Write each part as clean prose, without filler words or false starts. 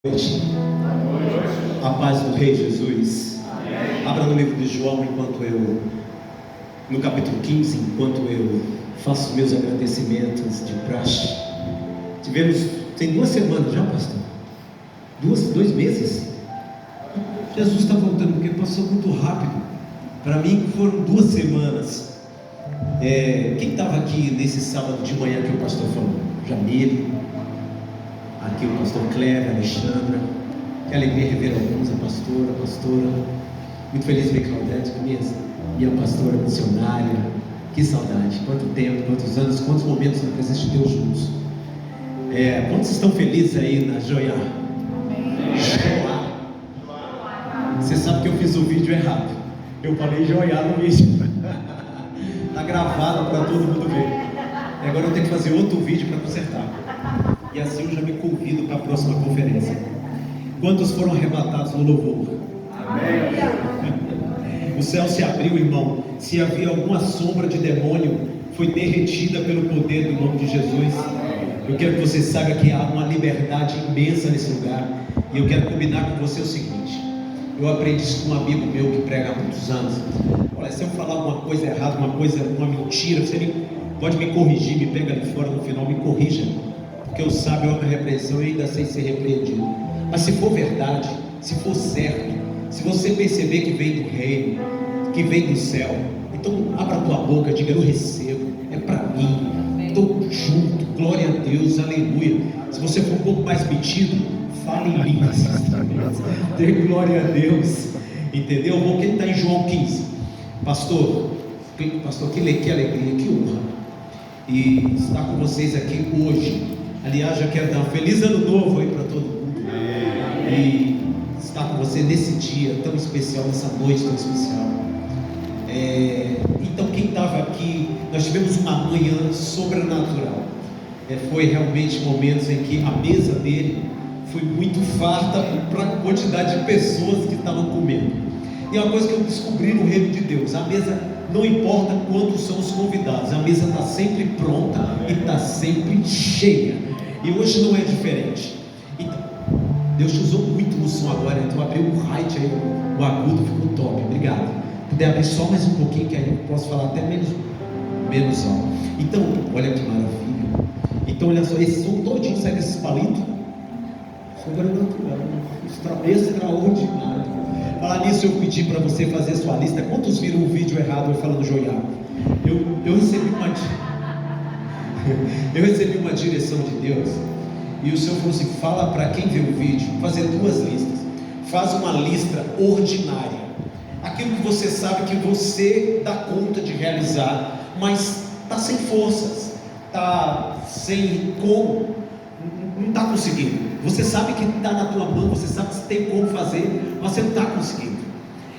Noite. A paz do Rei Jesus. Abra no livro de João no capítulo 15, enquanto eu faço meus agradecimentos de praxe. Tem 2 semanas já, pastor? 2 meses? Jesus está voltando, porque passou muito rápido. Para mim foram 2 semanas. Quem estava aqui nesse sábado de manhã que o pastor falou? Jamile. Aqui o pastor Cleber, Alexandra. Que alegria rever alguns, a pastora. Muito feliz de ver Claudete, minha pastora missionária. Que saudade, quanto tempo, quantos anos, quantos momentos na presença de Deus juntos. Quantos estão felizes aí na Joiá? Joiá. Você sabe que eu fiz o vídeo errado. Eu falei Joiá no vídeo. Está gravado para todo mundo ver. E agora eu tenho que fazer outro vídeo para consertar. E assim eu já me convido para a próxima conferência. Quantos foram arrebatados no louvor? Amém. O céu se abriu, irmão. Se havia alguma sombra de demônio, foi derretida pelo poder do nome de Jesus. Eu quero que você saiba que há uma liberdade imensa nesse lugar. E eu quero combinar com você o seguinte. Eu aprendi isso com um amigo meu que prega há muitos anos. Olha, se eu falar alguma coisa errada, uma mentira, você pode me corrigir, me pega ali fora no final, me corrija. Porque o sábio é uma repreensão e ainda sem ser repreendido. Mas se for verdade, se for certo, se você perceber que vem do reino, que vem do céu, então abra a tua boca, diga: eu recebo, é para mim, estou junto, glória a Deus, aleluia. Se você for um pouco mais metido, fale em línguas, dê glória a Deus, entendeu? Bom, quem está em João 15, pastor, que alegria, que honra, e estar com vocês aqui hoje. Aliás, já quero dar um feliz ano novo aí para todo mundo. E estar com você nesse dia tão especial, nessa noite tão especial. Então, quem estava aqui, nós tivemos uma manhã sobrenatural. Foi realmente momentos em que a mesa dele foi muito farta para a quantidade de pessoas que estavam comendo. E é uma coisa que eu descobri no reino de Deus: a mesa, não importa quantos são os convidados, a mesa está sempre pronta e está sempre cheia. E hoje não é diferente. Então, Deus te usou muito no som agora. Então abriu o height aí, o agudo ficou top. Obrigado. Puder abrir só mais um pouquinho, que aí eu posso falar até menos alto. Então, olha que maravilha. Então, olha só, esse som todinho sai desses palitos. Sobrenatural, extraordinário. Falar nisso, eu pedi para você fazer sua lista. Quantos viram o vídeo errado eu falando Joiá? Eu recebi uma direção de Deus. E o Senhor falou assim: fala para quem vê o vídeo, fazer 2 listas. Faz uma lista ordinária, aquilo que você sabe que você dá conta de realizar, mas está sem forças, está sem como, não está conseguindo. Você sabe que está na tua mão, você sabe que você tem como fazer, mas você não está conseguindo.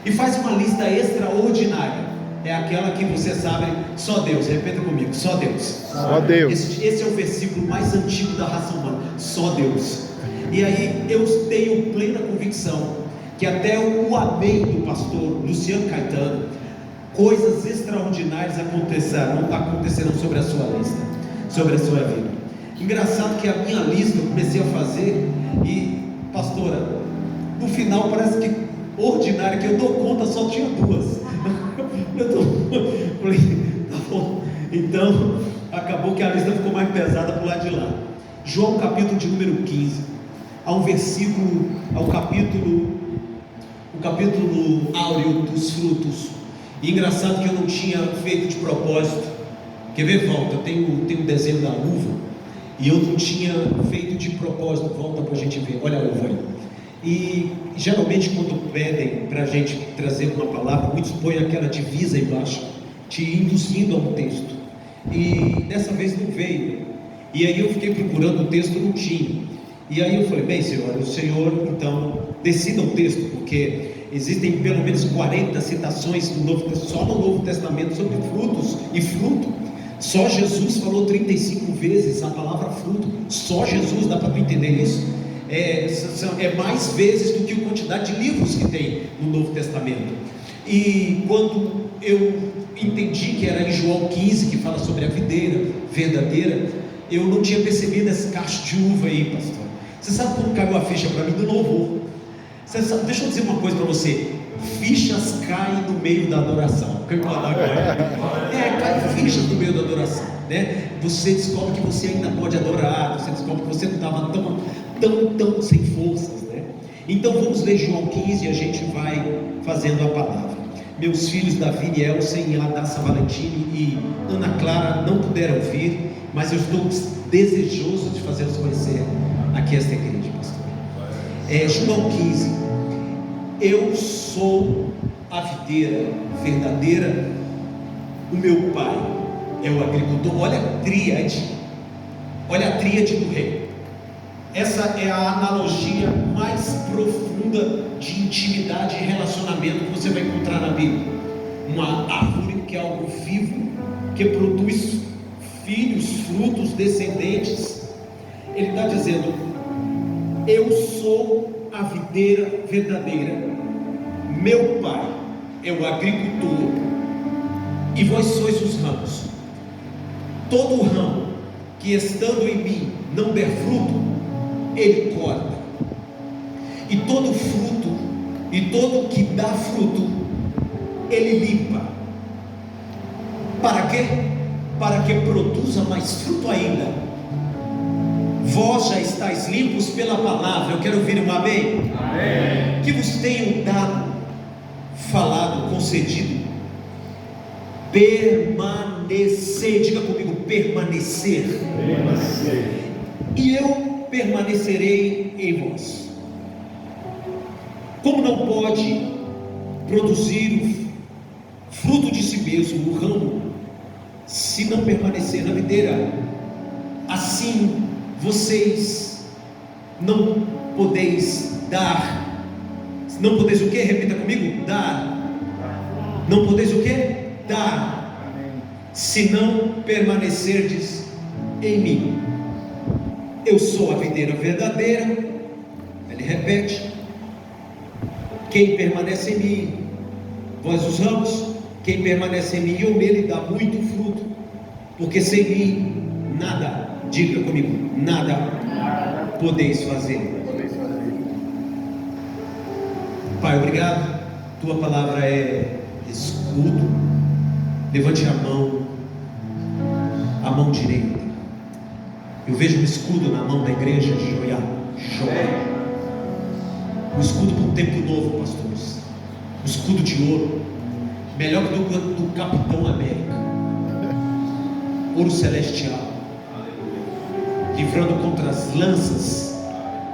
E faz uma lista extraordinária. É aquela que você sabe, só Deus. Repita comigo: só Deus. Só Deus. Esse é o versículo mais antigo da raça humana. Só Deus. E aí eu tenho plena convicção que até o amém do pastor Luciano Caetano, coisas extraordinárias acontecerão sobre a sua lista, sobre a sua vida. Engraçado que a minha lista eu comecei a fazer e, pastora, no final parece que ordinária, que eu dou conta, só tinha 2. Falei, tá bom. Então acabou que a lista ficou mais pesada pro lado de lá. João capítulo de número 15. Há um versículo, o capítulo áureo dos frutos. E engraçado que eu não tinha feito de propósito. Quer ver? Volta, tem um desenho da uva. E eu não tinha feito de propósito. Volta pra gente ver, olha a uva aí. E geralmente quando pedem para a gente trazer uma palavra, muitos põem aquela divisa embaixo, te induzindo a um texto. E dessa vez não veio. E aí eu fiquei procurando o texto, não tinha. E aí eu falei: bem, Senhor, o Senhor então decida o texto, porque existem pelo menos 40 citações só no Novo Testamento sobre frutos e fruto. Só Jesus falou 35 vezes a palavra fruto. Só Jesus, dá para tu entender isso? É mais vezes do que a quantidade de livros que tem no Novo Testamento. E quando eu entendi que era em João 15 que fala sobre a videira verdadeira, eu não tinha percebido esse cacho de uva aí, pastor. Você sabe como caiu a ficha para mim? Do louvor. Você sabe, deixa eu dizer uma coisa para você: fichas caem no meio da adoração. Caem fichas no meio da adoração, né? Você descobre que você ainda pode adorar, você descobre que você não estava tão sem forças, né? Então vamos ler João 15 e a gente vai fazendo a palavra. Meus filhos Davi e Elsen, Adassa Valentini e Ana Clara não puderam vir, mas eu estou desejoso de fazê-los conhecer aqui esta igreja, pastor. João 15. Eu sou a videira verdadeira, o meu pai é o agricultor. Olha a tríade do rei. Essa é a analogia mais profunda de intimidade e relacionamento que você vai encontrar na Bíblia. Uma árvore que é algo vivo, que produz filhos, frutos, descendentes. Ele está dizendo: eu sou a videira verdadeira, meu pai é o agricultor, e vós sois os ramos. Todo ramo que estando em mim não der fruto, ele corta, e todo fruto, e todo que dá fruto, ele limpa. Para quê? Para que produza mais fruto ainda. Vós já estáis limpos pela palavra. Eu quero ouvir um amém? Amém. Que vos tenho dado, falado, concedido, permanecer. Diga comigo: permanecer. E eu permanecerei em vós. Como não pode produzir o fruto de si mesmo o ramo, se não permanecer na videira, assim vocês não podeis dar. Não podeis o que? Repita comigo: dar. Não podeis o que? Dar, se não permanecerdes em mim. Eu sou a videira verdadeira. Ele repete: quem permanece em mim, vós os ramos. Quem permanece em mim e eu nele dá muito fruto, porque sem mim nada, diga comigo, nada podeis fazer. Pai, obrigado. Tua palavra é escudo. Levante a mão direita. Eu vejo um escudo na mão da igreja de Joia. Um escudo para um tempo novo, pastores. Um escudo de ouro, melhor que do Capitão América. Ouro celestial, livrando contra as lanças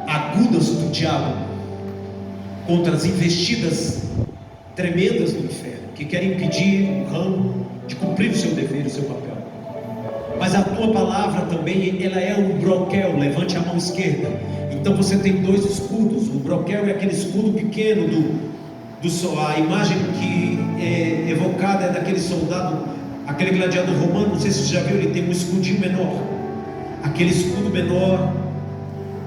agudas do diabo, contra as investidas tremendas do inferno, que querem impedir o ramo de cumprir o seu dever, o seu papel. Mas a tua palavra também, ela é um broquel. Levante a mão esquerda. Então você tem dois escudos. O broquel é aquele escudo pequeno a imagem que é evocada é daquele soldado, aquele gladiador romano. Não sei se você já viu, ele tem um escudinho menor. Aquele escudo menor,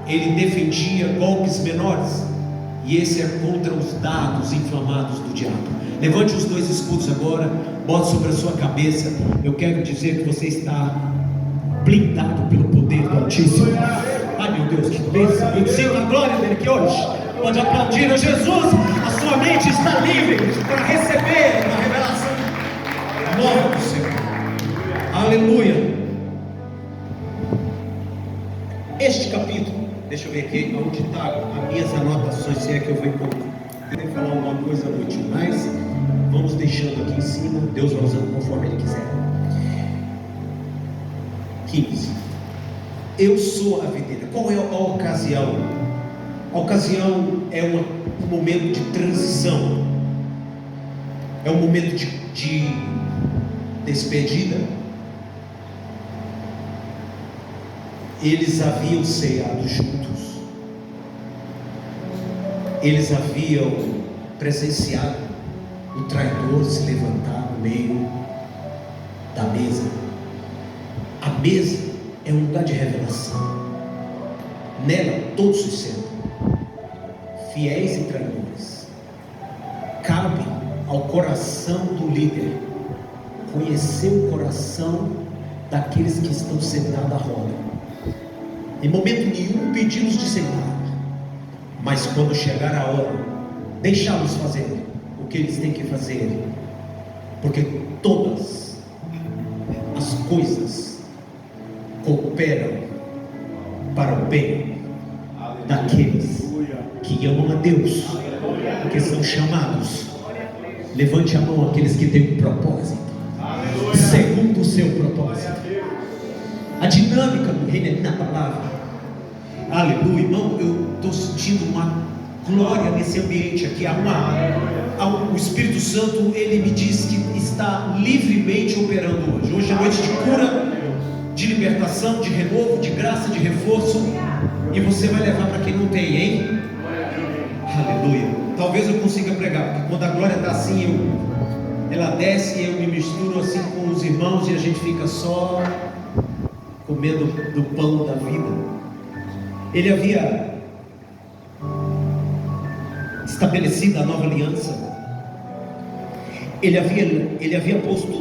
ele defendia golpes menores, e esse é contra os dardos inflamados do diabo. Levante os dois escudos agora, bote sobre a sua cabeça. Eu quero dizer que você está blindado pelo poder do Altíssimo. Ai meu Deus, que bênção! Eu sinto a glória dele aqui hoje. Pode aplaudir a Jesus. A sua mente está livre para receber a revelação nova do Senhor. Aleluia. Este capítulo, deixa eu ver aqui onde está as minhas anotações, se é que eu vou encontrar. Eu tenho que falar alguma coisa útil, mas vamos deixando aqui em cima. Deus vai usando conforme Ele quiser. 15. Eu sou a videira. Qual é a ocasião? A ocasião é um momento de transição, é um momento de despedida. Eles haviam ceado juntos, eles haviam presenciado o traidor se levantar no meio da mesa. A mesa é um lugar de revelação. Nela todos se sentam, fiéis e traidores. Cabe ao coração do líder conhecer o coração daqueles que estão sentados à roda. em momento nenhum pedi-los de sentar, mas quando chegar a hora, deixá-los fazer o que eles têm que fazer, porque todas as coisas cooperam para o bem daqueles que amam a Deus, que são chamados. Levante a mão aqueles que têm um propósito, segundo o seu propósito. A dinâmica do reino é na palavra. Aleluia, irmão, eu estou sentindo uma glória nesse ambiente aqui. O Espírito Santo, ele me diz que está livremente operando hoje. Hoje é noite de cura, de libertação, de renovo, de graça, de reforço. E você vai levar para quem não tem, hein? Aleluia. Talvez eu consiga pregar, porque quando a glória está assim, ela desce e eu me misturo assim com os irmãos e a gente fica só comendo do pão da vida. Ele havia estabelecido a nova aliança. Ele havia posto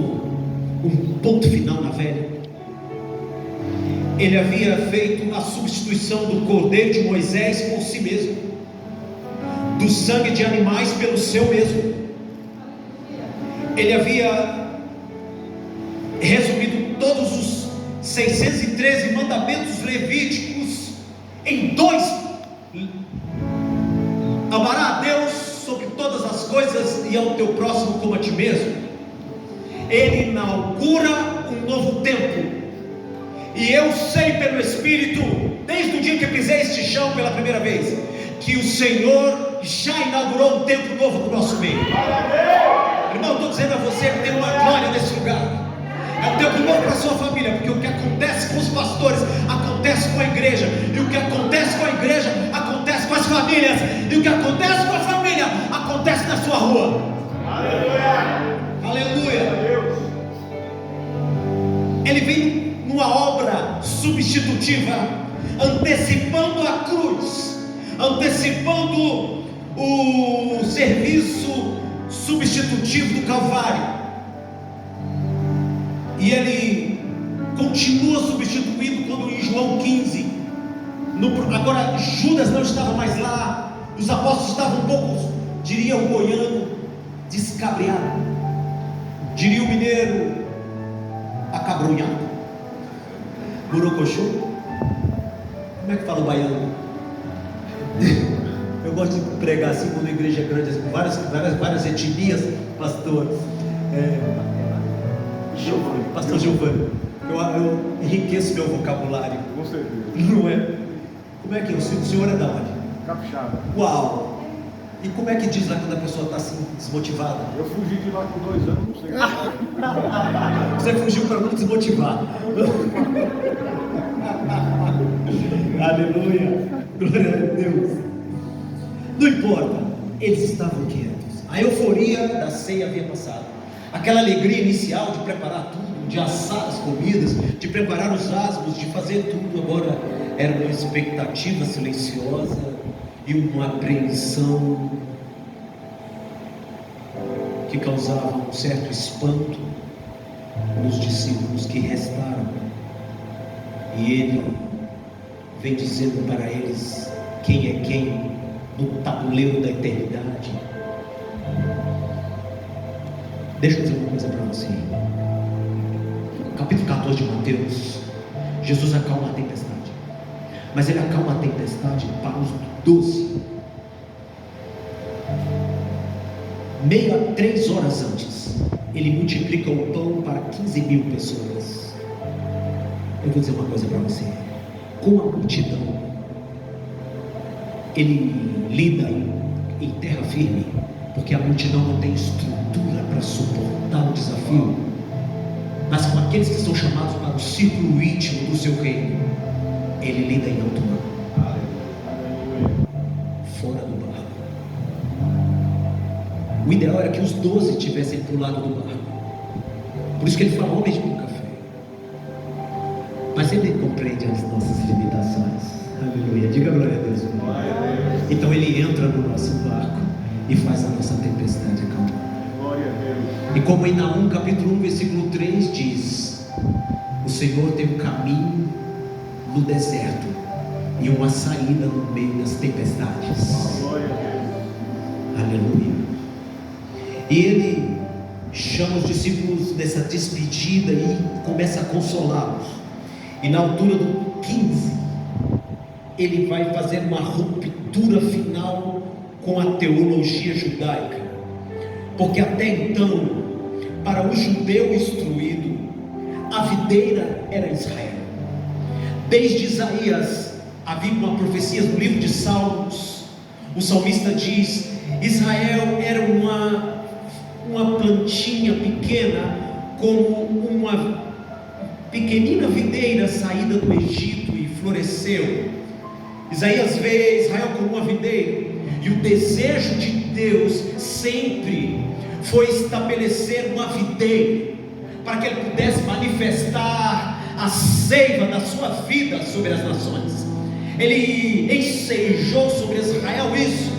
um ponto final na velha. Ele havia feito a substituição do cordeiro de Moisés por si mesmo, do sangue de animais pelo seu mesmo. Ele havia resumido todos os 613 mandamentos levíticos em 2: amará a Deus sobre todas as coisas e ao teu próximo como a ti mesmo. Ele inaugura um novo tempo. E eu sei pelo Espírito, desde o dia que pisei este chão pela primeira vez, que o Senhor já inaugurou um tempo novo no nosso meio. Irmão, estou dizendo a você que tem uma glória nesse lugar. É um tempo novo para a sua família, porque o que acontece com os pastores acontece com a igreja, e o que acontece com a igreja acontece com as famílias, e o que acontece com a família acontece na sua rua. Aleluia! Aleluia! Ele vem numa obra substitutiva, antecipando a cruz, antecipando o serviço substitutivo do Calvário. E ele continua substituindo quando em João 15, agora Judas não estava mais lá, os apóstolos estavam um pouco, diria o goiano, descabreado, diria o mineiro, acabrunhado, burocochô. Como é que fala o baiano? Eu gosto de pregar assim quando a igreja é grande, várias etnias, pastor. Pastor Giovanni, eu enriqueço meu vocabulário. Com certeza. Não é? Como é que é? O senhor é da onde? Capixaba. Uau! E como é que diz lá quando a pessoa está assim, desmotivada? Eu fugi de lá com 2 anos, não sei. Você fugiu para não desmotivar. Aleluia! Glória a Deus! Não importa, eles estavam quietos. A euforia da ceia havia passado. Aquela alegria inicial de preparar tudo, de assar as comidas, de preparar os asmos, de fazer tudo, agora era uma expectativa silenciosa e uma apreensão que causava um certo espanto nos discípulos que restaram. E ele vem dizendo para eles quem é quem no tabuleiro da eternidade. Deixa eu dizer uma coisa para você. No capítulo 14 de Mateus, Jesus acalma a tempestade. Mas ele acalma a tempestade para os 12. 3 horas antes, ele multiplica o pão para 15.000 pessoas. Eu vou dizer uma coisa para você. Com a multidão, ele lida em terra firme, porque a multidão não tem estrutura para suportar o desafio. Mas com aqueles que são chamados para o círculo íntimo do seu reino, ele lida em alto mar, fora do barco. O ideal era que os 12 estivessem para o lado do barco. Por isso que ele fala: homens de pouca fé. Mas ele compreende as nossas limitações. Aleluia, diga glória a Deus. Então ele entra no nosso barco e faz a nossa tempestade acalmar. Glória a Deus. E como em Naum capítulo 1 versículo 3 diz: o Senhor tem um caminho no deserto e uma saída no meio das tempestades. Glória a Deus. Aleluia. E ele chama os discípulos nessa despedida e começa a consolá-los. E na altura do 15, ele vai fazer uma ruptura final com a teologia judaica, porque até então, para o judeu instruído, a videira era Israel. Desde Isaías havia uma profecia no livro de Salmos. O salmista diz: Israel era uma plantinha pequena, como uma pequenina videira saída do Egito e floresceu. Isaías vê Israel como uma videira, e o desejo de Deus sempre foi estabelecer uma videira, para que ele pudesse manifestar a seiva da sua vida sobre as nações. Ele ensejou sobre Israel isso,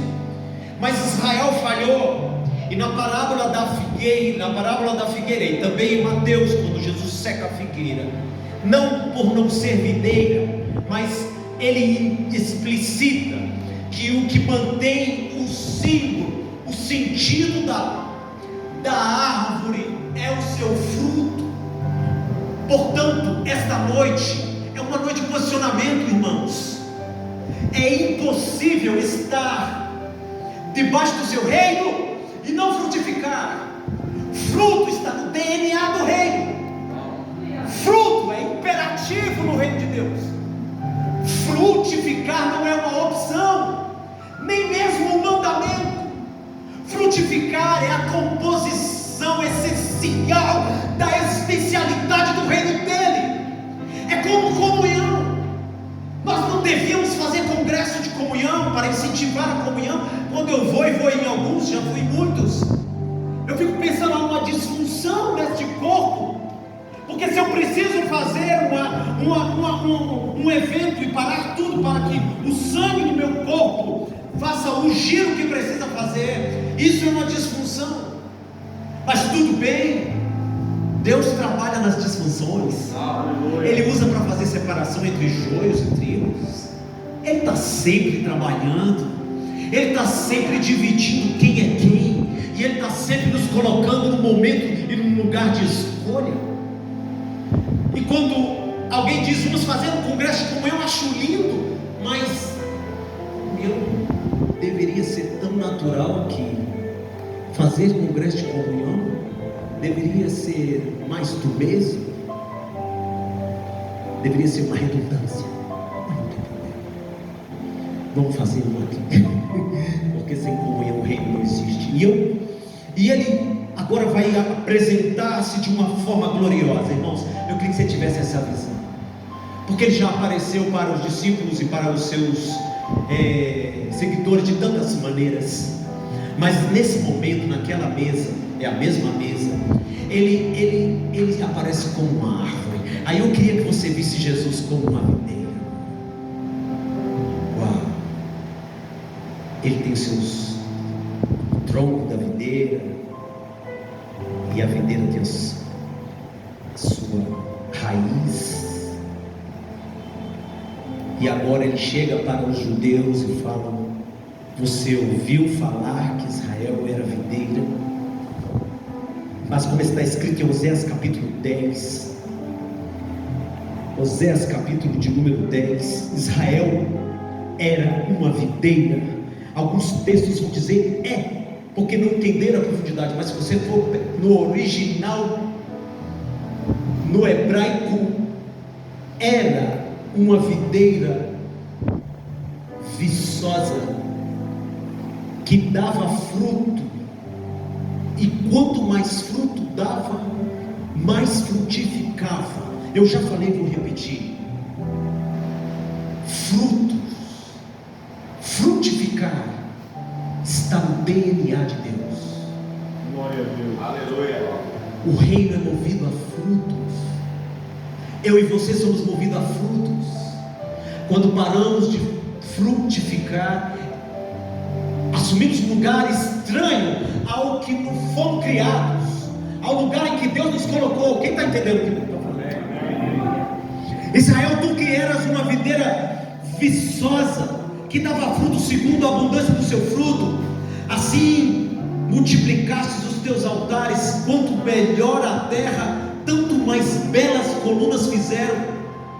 mas Israel falhou. E na parábola da figueira, e também em Mateus, quando Jesus seca a figueira, não por não ser videira, mas ele explicita que o que mantém o símbolo, o sentido da árvore é o seu fruto. Portanto, esta noite é uma noite de posicionamento, irmãos. É impossível estar debaixo do seu reino e não frutificar. Fruto está no DNA do reino. Fruto é imperativo no reino de Deus. Frutificar não é uma opção, nem mesmo um mandamento. Frutificar é a composição essencial da existencialidade do reino dele. É como comunhão. Nós não devíamos fazer congresso de comunhão para incentivar a comunhão. Quando eu vou em alguns, já fui em muitos, eu fico pensando em uma disfunção neste corpo. Porque se eu preciso fazer um evento e parar tudo para que o sangue do meu corpo faça o giro que precisa fazer, isso é uma disfunção. Mas tudo bem, Deus trabalha nas disfunções. Ele usa para fazer separação entre joios e trigos. Ele está sempre trabalhando, Ele está sempre dividindo quem é quem, e Ele está sempre nos colocando num momento e num lugar de escolha. E quando alguém diz: vamos fazer um congresso de comunhão, eu acho lindo, mas deveria ser tão natural que fazer congresso de comunhão deveria ser mais do mesmo, deveria ser uma redundância. Mas não tem problema, vamos fazer um aqui, porque sem comunhão o reino não existe. E ele agora vai apresentar-se de uma forma gloriosa. Irmãos, eu queria que você tivesse essa visão, porque ele já apareceu para os discípulos e para os seus seguidores de tantas maneiras, mas nesse momento, naquela mesa, é a mesma mesa, ele aparece como uma árvore. Aí eu queria que você visse Jesus como uma videira. Uau! Ele tem seus troncos da videira, e a videira tem a sua raiz. E agora ele chega para os judeus e fala: você ouviu falar que Israel era videira? Mas como está escrito em Oséias capítulo 10, Oséias capítulo de número 10, Israel era uma videira. Alguns textos vão dizer porque não entenderam a profundidade, mas se você for no original, no hebraico, era uma videira viçosa, que dava fruto, e quanto mais fruto dava, mais frutificava. Eu já falei, vou repetir: frutificar está no DNA de Deus. Glória a Deus. Aleluia. O reino é movido a frutos. Eu e você somos movidos a frutos. Quando paramos de frutificar, assumimos um lugar estranho ao que não fomos criados, ao lugar em que Deus nos colocou. Quem está entendendo o que eu estou falando? Israel, tu que eras uma videira viçosa, que dava fruto segundo a abundância do seu fruto, assim multiplicastes os teus altares. Quanto melhor a terra, tanto mais belas colunas fizeram.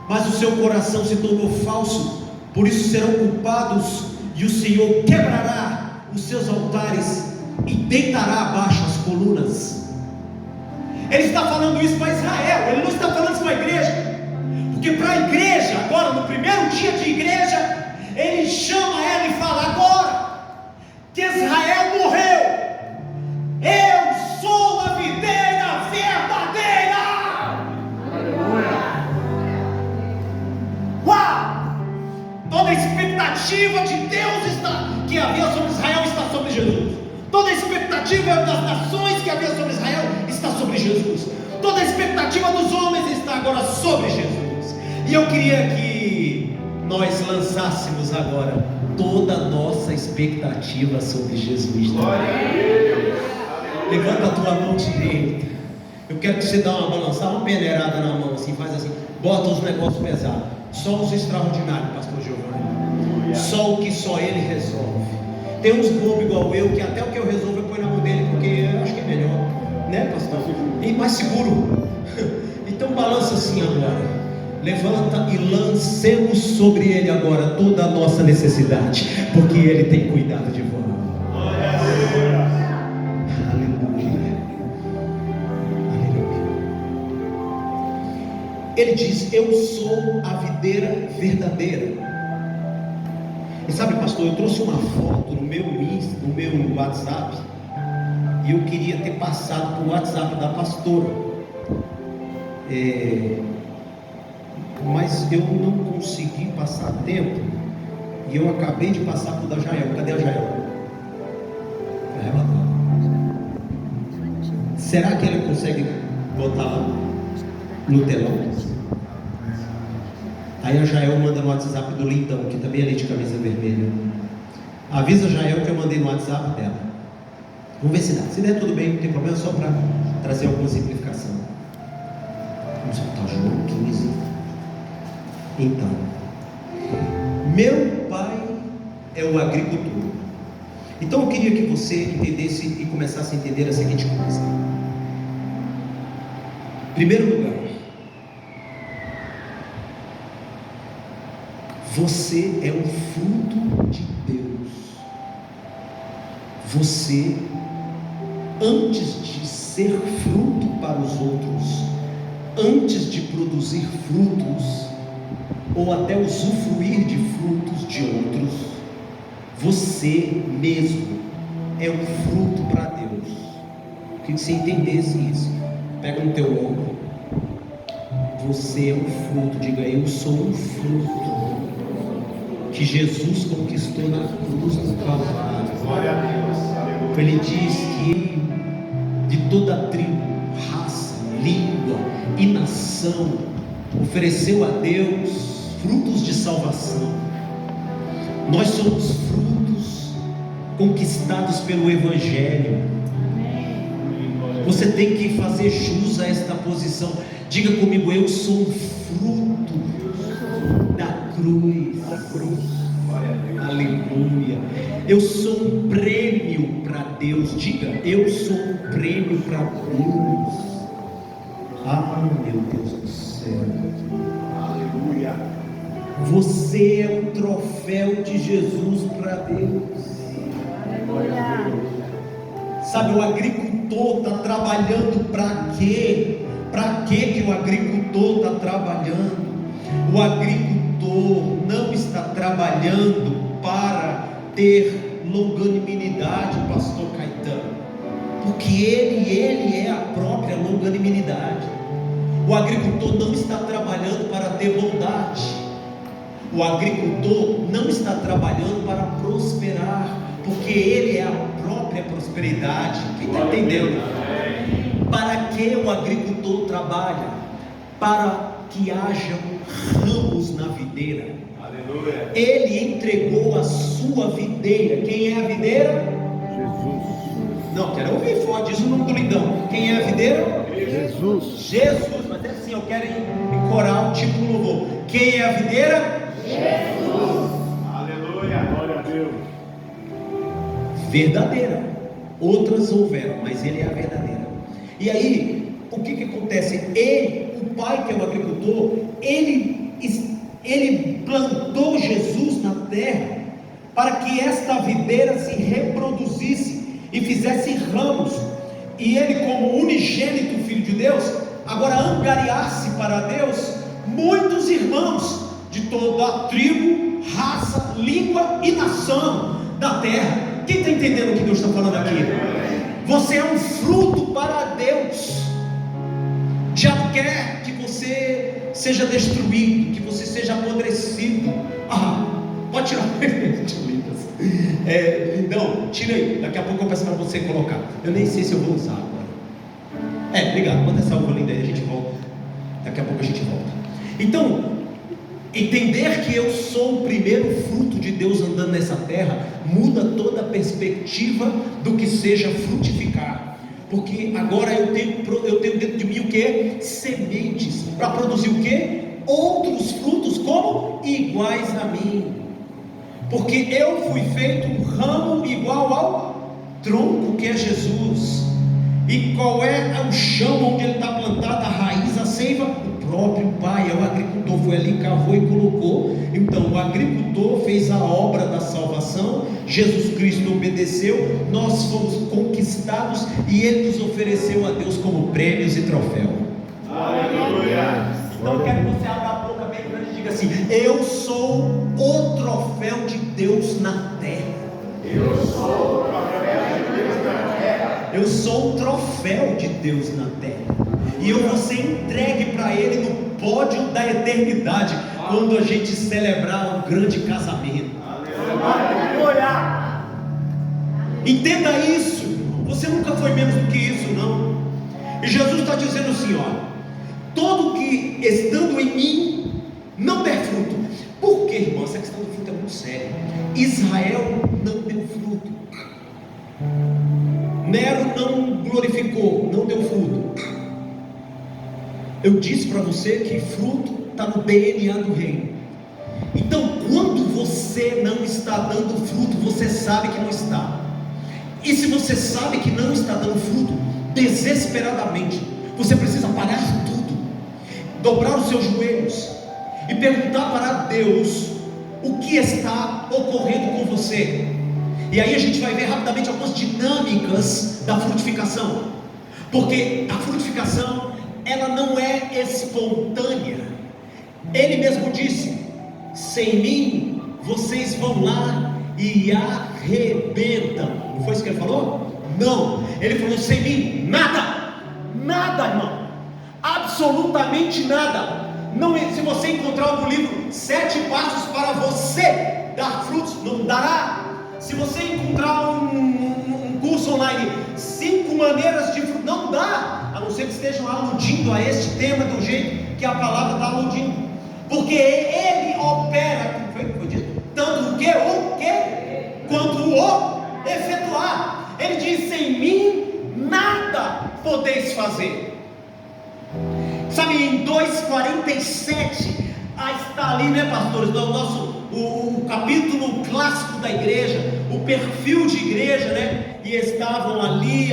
Mas o seu coração se tornou falso, por isso serão culpados, e o Senhor quebrará os seus altares e deitará abaixo as colunas. Ele está falando isso para Israel, ele não está falando isso para a igreja, porque para a igreja, agora no primeiro dia de igreja, ele chama ela e fala: agora que Israel morreu, eu sou a videira verdadeira. Uau! Toda a expectativa de Deus que havia sobre Israel está sobre Jesus. Toda a expectativa das nações que havia sobre Israel está sobre Jesus. Toda a expectativa dos homens está agora sobre Jesus. E eu queria que nós lançássemos agora toda a nossa expectativa sobre Jesus. Levanta a tua mão direita. Eu quero que você dê uma balançada, uma peneirada na mão assim, faz assim, bota os negócios pesados. Só os extraordinários, pastor Giovanni. Só o que só ele resolve. Tem uns bobos igual eu, que até o que eu resolvo eu ponho na mão dele, porque eu acho que é melhor, né, pastor? E mais seguro. Então balança assim agora. Levanta e lancemos sobre ele agora toda a nossa necessidade, porque ele tem cuidado de vós. Aleluia. Aleluia. Ele diz: eu sou a videira verdadeira. E sabe, pastor, eu trouxe uma foto no meu WhatsApp, e eu queria ter passado para o WhatsApp da pastora, mas eu não consegui passar tempo, e eu acabei de passar para o da Jael. Cadê a Jael? Será que ele consegue botar lá no telão? Aí a Jael manda no WhatsApp do Lindão, que também é ali de camisa vermelha. Avisa a Jael que eu mandei no WhatsApp dela. Vamos ver se dá. Se der tudo bem, não tem problema, só para trazer alguma simplificação. Vamos botar João 15. Então, meu pai é o agricultor. Então eu queria que você entendesse e começasse a entender a seguinte coisa. Em primeiro lugar, você é um fruto de Deus. Você, antes de ser fruto para os outros, antes de produzir frutos, ou até usufruir de frutos de outros, você mesmo é um fruto para Deus. Queria que você entendesse isso. Pega no teu ombro. Você é um fruto. Diga: eu sou um fruto que Jesus conquistou na cruz do Calvário. Glória a Deus. Ele diz que de toda a tribo, raça, língua e nação ofereceu a Deus frutos de salvação. Nós somos frutos conquistados pelo Evangelho. Você tem que fazer jus a esta posição. Diga comigo: eu sou um fruto da cruz. Aleluia. Eu sou um prêmio para Deus. Diga: eu sou um prêmio para Deus. Ah, meu Deus do céu. Aleluia. Você é um troféu de Jesus para Deus. Aleluia. Sabe, o agricultor está trabalhando para quê? Para que o agricultor está trabalhando? O agricultor não está trabalhando para ter longanimidade, pastor Caetano, porque ele é a própria longanimidade. O agricultor não está trabalhando para ter bondade. O agricultor não está trabalhando para prosperar, porque ele é a própria prosperidade. Quem está entendendo? Para que o agricultor trabalha? Para que haja ramos na videira. Aleluia. Ele entregou a sua videira. Quem é a videira? Jesus. Não, quero ouvir forte isso no nome do Lindão. Quem é a videira? Jesus. Jesus, mas é assim, eu quero em coral, tipo louvor. Quem é a videira? Jesus. Glória a Deus. Verdadeira. Outras houveram, mas ele é a verdadeira. E aí, o que acontece? Ele, o pai que é o agricultor, ele plantou Jesus na terra para que esta videira se reproduzisse e fizesse ramos, e ele, como unigênito Filho de Deus, agora angariasse para Deus muitos irmãos de toda a tribo, raça, língua e nação da terra. Quem está entendendo o que Deus está falando aqui? Você é um fruto para Deus. O diabo quer que você seja destruído, que você seja apodrecido. Pode tirar não, tira aí. Daqui a pouco eu peço para você colocar. Eu nem sei se eu vou usar agora. Obrigado. Manda essa uva linda aí, a gente volta. Daqui a pouco a gente volta. Então, entender que eu sou o primeiro fruto de Deus andando nessa terra muda toda a perspectiva do que seja frutificar. Porque agora eu tenho dentro de mim o que? Sementes para produzir o que? Outros frutos como iguais a mim. Porque eu fui feito um ramo igual ao tronco que é Jesus. E qual é o chão onde ele está plantado, a raiz, a seiva? O próprio Pai, é o agricultor, foi ali, cavou e colocou. Então o agricultor fez a obra da salvação, Jesus Cristo obedeceu, nós fomos conquistados e ele nos ofereceu a Deus como prêmios e troféu. Aleluia! Então eu quero que você abra a boca bem grande e diga assim: eu sou o troféu de Deus na terra. Eu sou o troféu de Deus na terra. Eu sou o troféu de Deus na terra. E eu vou ser entregue para Ele no pódio da eternidade, quando a gente celebrar um grande casamento. Aleluia! Entenda isso. Você nunca foi menos do que isso, não. E Jesus está dizendo assim, todo que estando em mim não der fruto. Por quê, irmão? Essa questão do fruto é muito séria. Israel não deu fruto. Nero não glorificou, não deu fruto. Eu disse para você que fruto está no DNA do reino. Então, quando você não está dando fruto, você sabe que não está. E se você sabe que não está dando fruto, desesperadamente, você precisa parar tudo, dobrar os seus joelhos e perguntar para Deus o que está ocorrendo com você. E aí a gente vai ver rapidamente algumas dinâmicas da frutificação, porque a frutificação, ela não é espontânea. Ele mesmo disse: sem mim vocês vão lá e arrebentam. Não foi isso que ele falou? Não, ele falou: sem mim nada, nada, irmão, absolutamente nada. Não, se você encontrar no livro 7 passos para você dar frutos, não dará. Se você encontrar um curso online, 5 maneiras de fruto, não dá, a não ser que estejam aludindo a este tema do jeito que a palavra está aludindo, porque ele opera, foi dito, tanto o que quanto o efetuar. Ele diz: sem mim nada podeis fazer. Sabe, em 2:47 está ali, né, pastores, o capítulo clássico da igreja, o perfil de igreja, né? E estavam ali,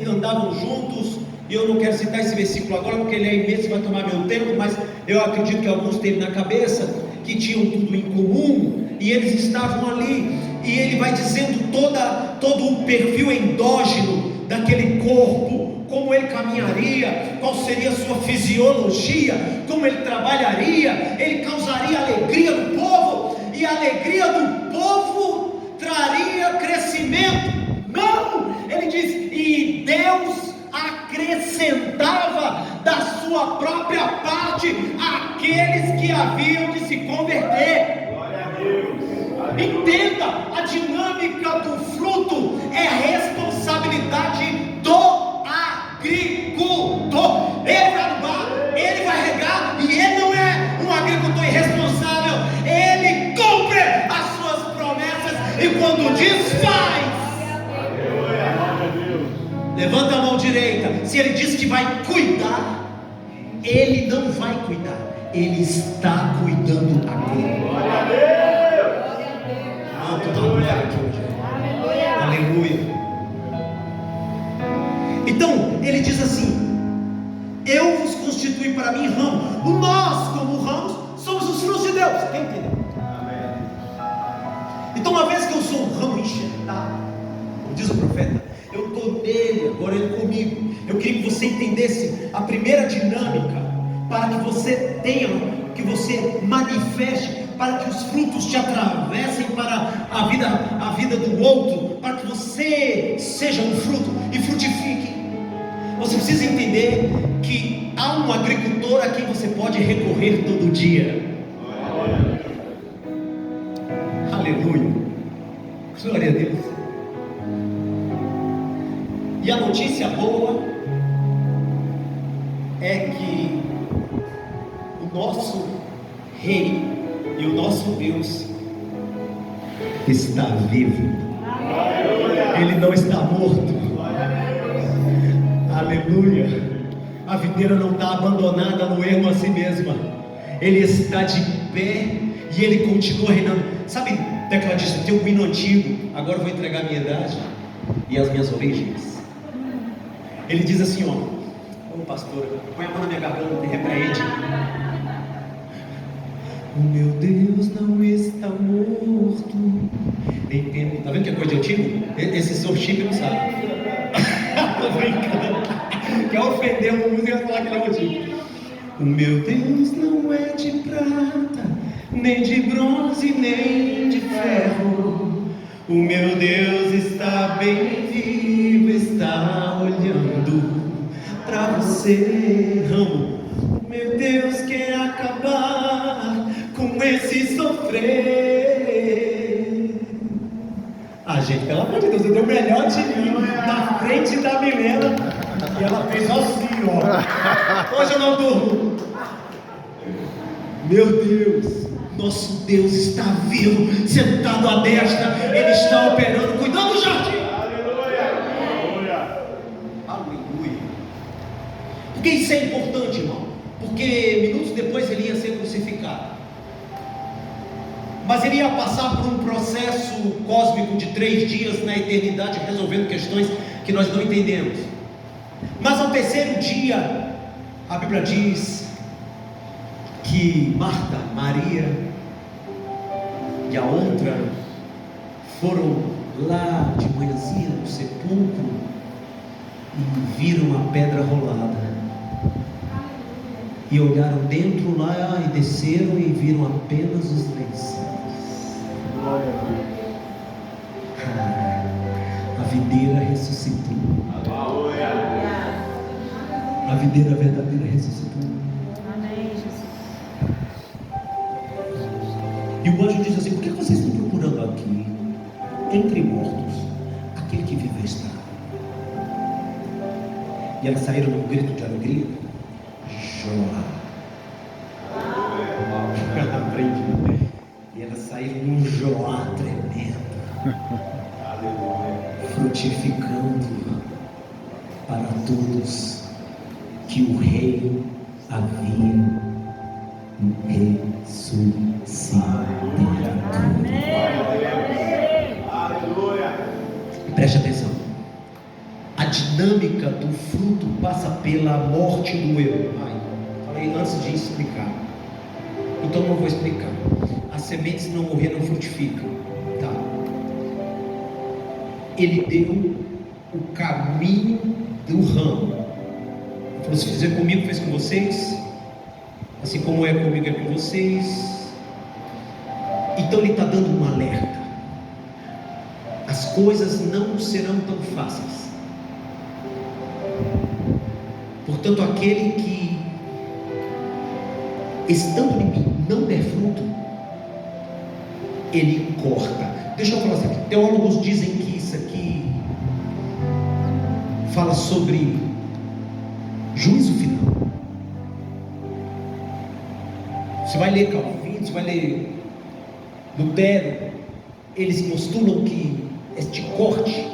andavam juntos. E eu não quero citar esse versículo agora, porque ele é imenso, vai tomar meu tempo, mas eu acredito que alguns têm na cabeça, que tinham tudo em comum, e eles estavam ali, e ele vai dizendo todo o perfil endógeno daquele corpo, como ele caminharia, qual seria a sua fisiologia, como ele trabalharia, ele causaria alegria do povo, e a alegria do povo traria crescimento. Não, ele diz: e Deus acrescentava da sua própria parte aqueles que haviam de se converter. Glória a Deus. Entenda, a dinâmica do fruto é responsabilidade do agricultor. Ele vai adubar, ele vai regar, e ele não é um agricultor irresponsável. Ele cumpre as suas promessas, e quando diz, faz. Levanta a mão direita. Se ele diz que vai cuidar, ele não vai cuidar, ele está cuidando agora. tua glória aqui hoje. Aleluia. Então, ele diz assim: eu vos constituí para mim ramo. Nós, como ramos, somos os frutos de Deus. Quem entendeu? Então, uma vez que eu sou um ramo enxertado, como diz o profeta, eu estou nele, agora ele comigo. Eu queria que você entendesse a primeira dinâmica, para que você tenha, que você manifeste, para que os frutos te atravessem para a vida do outro, para que você seja um fruto e frutifique. Você precisa entender que há um agricultor a quem você pode recorrer todo dia. Aleluia. Glória a Deus. E a notícia boa é que o nosso Rei e o nosso Deus está vivo. Ele não está morto. Aleluia. A videira não está abandonada no ermo a si mesma. Ele está de pé e ele continua reinando. Sabe, tecladista, tem um hino antigo. Agora eu vou entregar a minha idade e as minhas origens. Ele diz assim, ó: ô pastor, põe a mão na minha garganta e repreende. O meu Deus não está morto, nem tempo. Tá vendo que é coisa de antigo? Esse sorchipe não sabe. Tô brincando. Quer ofender uma música e vai falar que ele é antigo. O meu Deus não é de prata, nem de bronze, nem de ferro. O meu Deus está bem vivo, está olhando para você, ramo. O meu Deus quer acabar com esse sofrer. Ah, gente, pelo amor de Deus, eu dei o melhor de mim na frente da Milena e ela fez assim, ó. Hoje eu não durmo. Meu Deus, nosso Deus está vivo, sentado à destra, Ele está operando, cuidando do jardim. Aleluia. Aleluia. Por que isso é importante, irmão? Porque minutos depois ele ia ser crucificado. Mas ele ia passar por um processo cósmico de 3 dias na eternidade, resolvendo questões que nós não entendemos. Mas ao terceiro dia, a Bíblia diz que Marta, Maria e a outra foram lá de manhãzinha no sepulcro e viram a pedra rolada. E olharam dentro lá e desceram e viram apenas os lençóis. A videira ressuscitou. A videira verdadeira ressuscitou. Amém, Jesus. E o anjo diz assim: por que vocês estão procurando aqui, entre mortos, aquele que vive está? E elas saíram num grito de alegria. Joá. Aprendi. E elas saíram num joá tremendo. Frutificando para todos que o rei havia ressuscitado. Preste atenção. A dinâmica do fruto passa pela morte do eu. Falei antes de explicar, então não vou explicar. As sementes não morreram, frutificam. Tá. Ele deu o caminho do ramo. Ele falou: se fizer comigo, fez com vocês. Assim como é comigo, é com vocês. Então ele está dando um alerta. As coisas não serão tão fáceis. Portanto, aquele que, estando em mim, não der fruto, ele corta. Deixa eu falar assim, teólogos dizem que isso aqui fala sobre juízo final. Você vai ler Calvino, você vai ler Lutero, eles postulam que este corte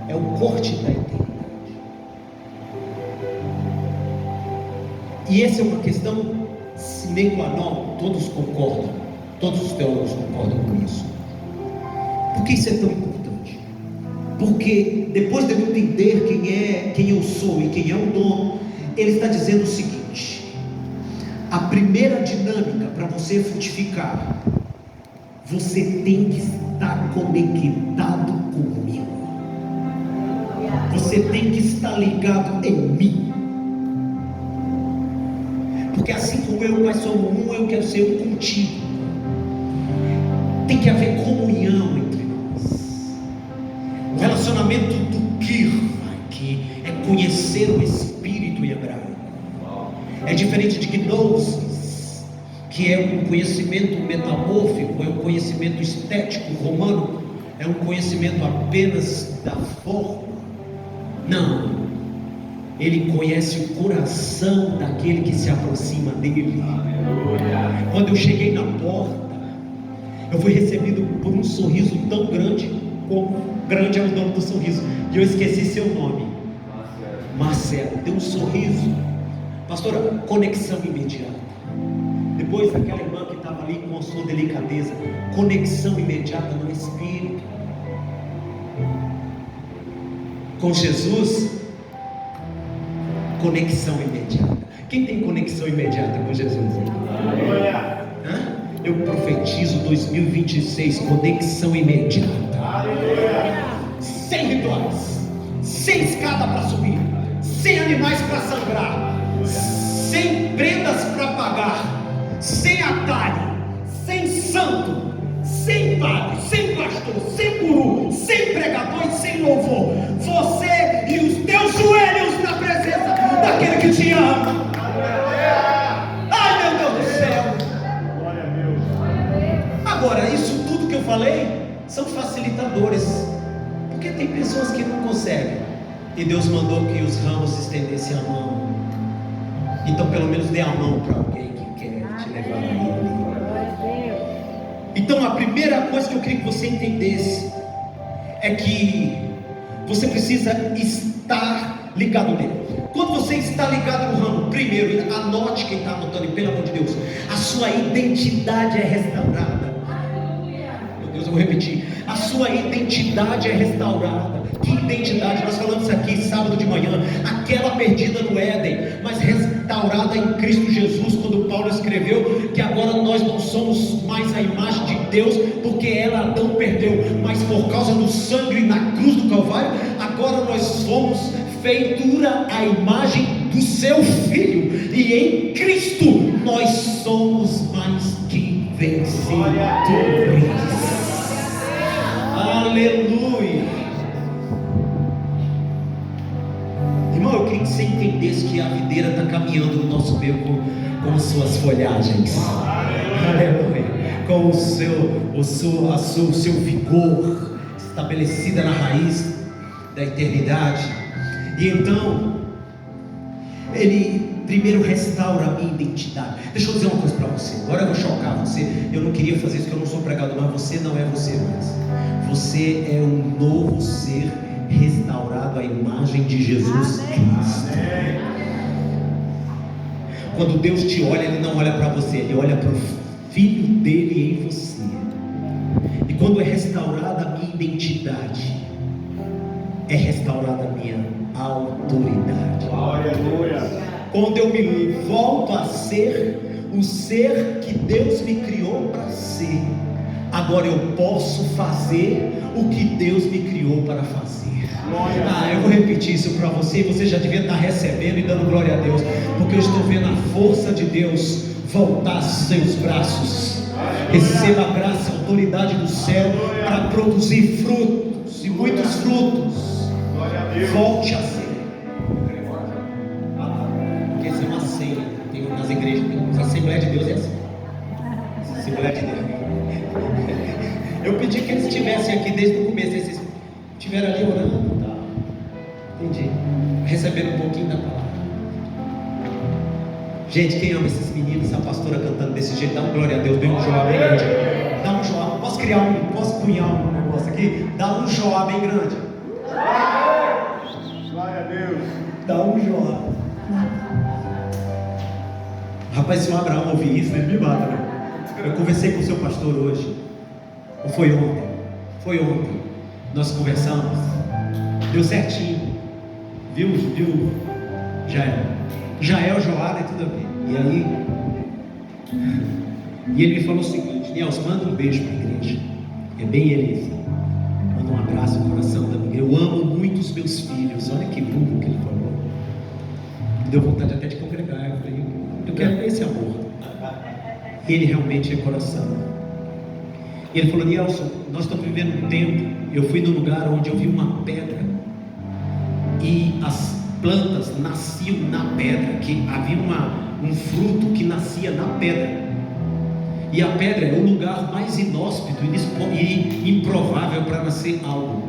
é o corte da eternidade. E essa é uma questão sine qua non, todos concordam, todos os teólogos concordam com isso. Por que isso é tão importante? Porque depois de eu entender quem eu sou e quem é o dono, ele está dizendo o seguinte: a primeira dinâmica para você frutificar, você tem que estar conectado comigo. Você tem que estar ligado em mim. Porque assim como eu e o Pai somos um, eu quero ser um contigo. Tem que haver comunhão entre nós. O relacionamento do kirva, que é conhecer o Espírito em hebraico, é diferente de gnosis, que é um conhecimento metamórfico, é um conhecimento estético romano, é um conhecimento apenas da forma. Não, ele conhece o coração daquele que se aproxima dele. Quando eu cheguei na porta, eu fui recebido por um sorriso tão grande, como grande é o dono do sorriso, e eu esqueci seu nome. Marcelo, deu um sorriso, pastora, conexão imediata. Depois aquela irmã que estava ali com a sua delicadeza, conexão imediata no Espírito. Com Jesus, conexão imediata. Quem tem conexão imediata com Jesus? Eu profetizo 2026, conexão imediata. Sem rituais, sem escada para subir, sem animais para sangrar, sem prendas para pagar, sem atalho, sem santo, sem padre, sem pastor, sem guru, sem pregador e sem louvor. Você e os teus joelhos na presença daquele que te ama. Ai, meu Deus do céu. Glória a Deus. Agora, isso tudo que eu falei são facilitadores, porque tem pessoas que não conseguem, e Deus mandou que os ramos estendessem a mão. Então pelo menos dê a mão para alguém que quer te levar a Ele. Então a primeira coisa que eu queria que você entendesse é que você precisa estar ligado nele. Quando você está ligado no ramo, primeiro, anote, quem está anotando, e pelo amor de Deus, a sua identidade é restaurada. Meu Deus, eu vou repetir: a sua identidade é restaurada. Que identidade? Nós falamos isso aqui sábado de manhã, aquela perdida no Éden, mas restaurada em Cristo Jesus, quando Paulo escreveu que agora nós não somos mais a imagem de Deus, porque ela Adão perdeu, mas por causa do sangue na cruz do Calvário, agora nós somos feitura à imagem do seu Filho, e em Cristo nós somos mais que vencedores. Aleluia. Irmão, eu queria que você entendesse que a videira está caminhando no nosso meio com suas folhagens. Aleluia. Com o seu vigor estabelecida na raiz da eternidade. E então ele primeiro restaura a minha identidade. Deixa eu dizer uma coisa para você. Agora eu vou chocar você. Eu não queria fazer isso, porque eu não sou pregador, mas você não é você mais. Você é um novo ser restaurado à imagem de Jesus Cristo. Quando Deus te olha, Ele não olha para você, Ele olha para o Filho dele em você. E quando é restaurada a minha identidade, é restaurada a minha autoridade. Aleluia. Quando eu me volto a ser o ser que Deus me criou para ser, agora eu posso fazer o que Deus me criou para fazer. Eu vou repetir isso para você, e você já devia estar recebendo e dando glória a Deus, porque eu estou vendo a força de Deus voltar aos seus braços. Receba a graça e a autoridade do céu para produzir frutos, e muitos frutos. Volte a ser. Porque isso é uma ceia. Tem nas igrejas, a Assembleia de Deus é assim. Assembleia de Deus. Eu pedi que eles estivessem aqui desde o começo. Eles estiveram ali orando, tá? Entendi. Receberam um pouquinho da palavra. Gente, quem ama esses meninos, a pastora cantando desse jeito, dá uma glória a Deus, dê um joá bem grande. Dá um joá. Posso cunhar um negócio aqui? Dá um joá bem grande. Glória a Deus. Dá um joá. Rapaz, se o Abraão ouvir isso, ele me mata, né? Eu conversei com o seu pastor hoje, ou foi ontem, Foi ontem. Nós conversamos. Deu certinho. Viu? Jael, Joara e tudo a ver. E aí, ele me falou o seguinte: Nelson, manda um beijo para a igreja. É bem ele assim. Manda um abraço no coração da minha. Eu amo muito os meus filhos. Olha que burro que ele falou. Me deu vontade até de congregar. Eu falei, eu quero esse amor. Ele realmente é coração. E ele falou: Nelson, nós estamos vivendo um tempo. Eu fui num lugar onde eu vi uma pedra e as plantas nasciam na pedra, que havia um fruto que nascia na pedra, e a pedra é o lugar mais inóspito e improvável para nascer algo.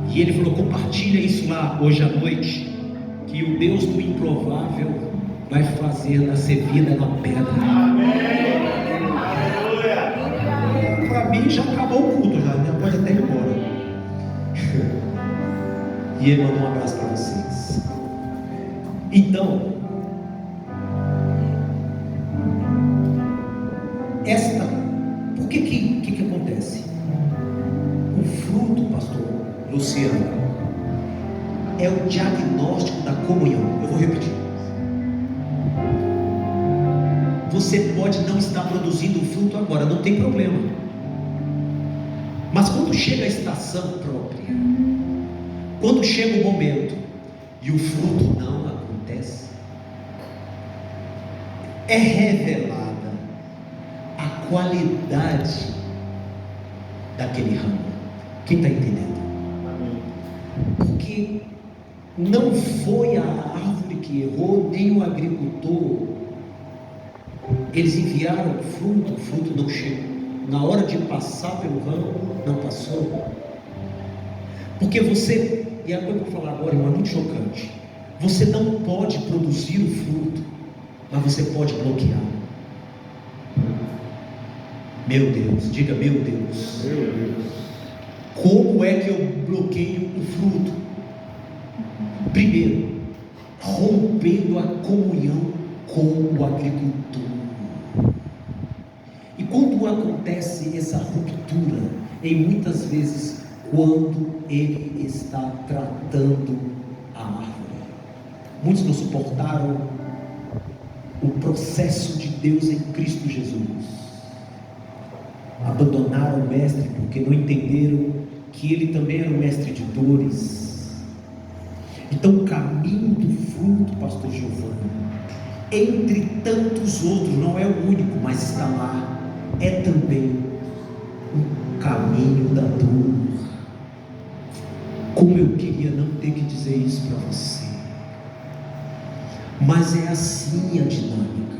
E ele falou: compartilha isso lá hoje à noite, que o Deus do improvável vai fazer nascer vida na pedra. Para mim já acabou o culto, já pode até ir embora. E ele mandou um abraço para vocês. Então, por que acontece? O fruto, pastor Luciano, é o diagnóstico da comunhão. Eu vou repetir. Você pode não estar produzindo o fruto agora, não tem problema. Mas quando chega a estação própria, quando chega o momento e o fruto não acontece, é revelada a qualidade daquele ramo. Quem está entendendo? Porque não foi a árvore que errou, nem o agricultor. Eles enviaram o fruto não chegou. Na hora de passar pelo ramo, não passou. Porque você, e agora eu vou falar agora, irmão, é muito chocante. Você não pode produzir o fruto, mas você pode bloquear. Meu Deus, diga meu Deus. Meu Deus. Como é que eu bloqueio o fruto? Primeiro, rompendo a comunhão com o agricultor. E quando acontece essa ruptura, em muitas vezes, quando ele está tratando a árvore. Muitos não suportaram o processo de Deus em Cristo Jesus. Abandonaram o mestre porque não entenderam que ele também era um mestre de dores. Então o caminho do fruto, pastor Giovanni, entre tantos outros, não é o único, mas está lá, é também o caminho da dor. Como eu queria não ter que dizer isso para você, mas é assim a dinâmica.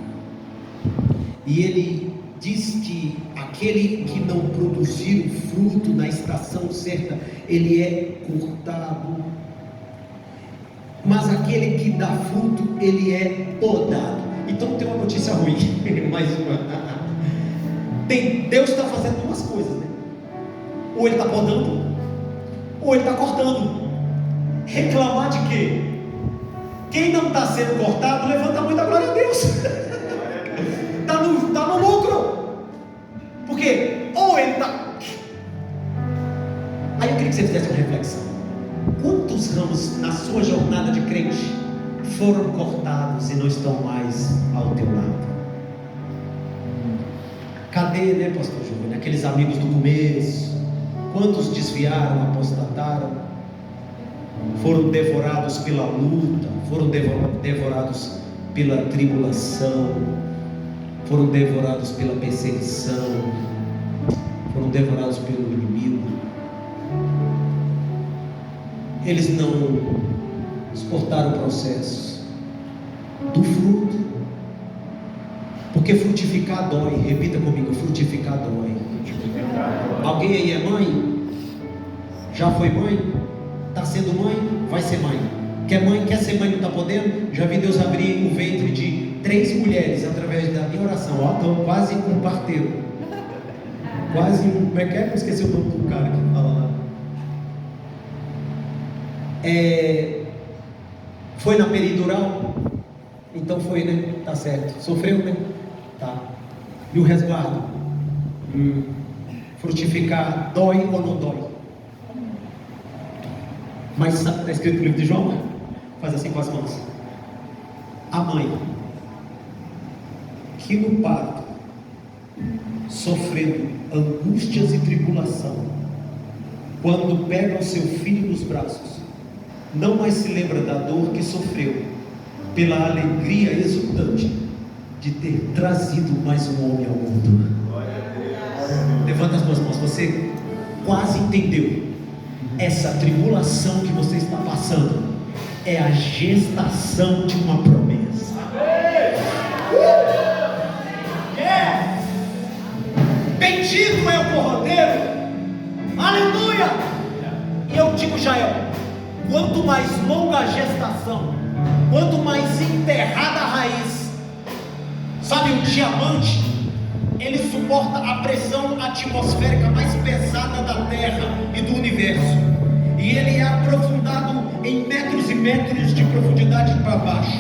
E ele diz que aquele que não produzir o fruto na estação certa, ele é cortado, mas aquele que dá fruto, ele é podado. Então tem uma notícia ruim, mais uma. Deus está fazendo duas coisas, né? Ou ele está podando, ou ele está cortando. Reclamar de quê? Quem não está sendo cortado, levanta a mão e dá glória a Deus. Está no lucro. Porque ou ele está. Aí eu queria que você fizesse uma reflexão. Quantos ramos na sua jornada de crente foram cortados e não estão mais ao teu lado? Cadê, né, pastor Giovanni? Aqueles amigos do começo. Quantos desviaram, apostataram, foram devorados pela luta, foram devorados pela tribulação, foram devorados pela perseguição, foram devorados pelo inimigo. Eles não suportaram o processo do fruto, porque frutificar dói. Repita comigo: frutificar dói. Alguém aí é mãe? Já foi mãe? Está sendo mãe? Vai ser mãe. Quer ser mãe, não está podendo? Já vi Deus abrir o ventre de 3 mulheres através da minha oração. Ó, estou quase um parteiro. Quase um. Como é que é? Eu esqueci o nome do cara que fala lá. Foi na peridural? Então foi, né? Tá certo. Sofreu, né? Tá. E o resguardo? frutificar dói ou não dói. Mas sabe o que está escrito no livro de João? Faz assim com as mãos. A mãe que no parto, sofrendo angústias e tribulação, quando pega o seu filho nos braços, não mais se lembra da dor que sofreu, pela alegria exultante de ter trazido mais um homem ao mundo. Levanta as duas mãos. Você quase entendeu. Essa tribulação que você está passando é a gestação de uma promessa. Bendito é o cordeiro. Aleluia. E eu digo, Jael, quanto mais longa a gestação, quanto mais enterrada a raiz, sabe, um diamante, ele suporta a pressão atmosférica mais pesada da Terra e do universo, e ele é aprofundado em metros e metros de profundidade para baixo,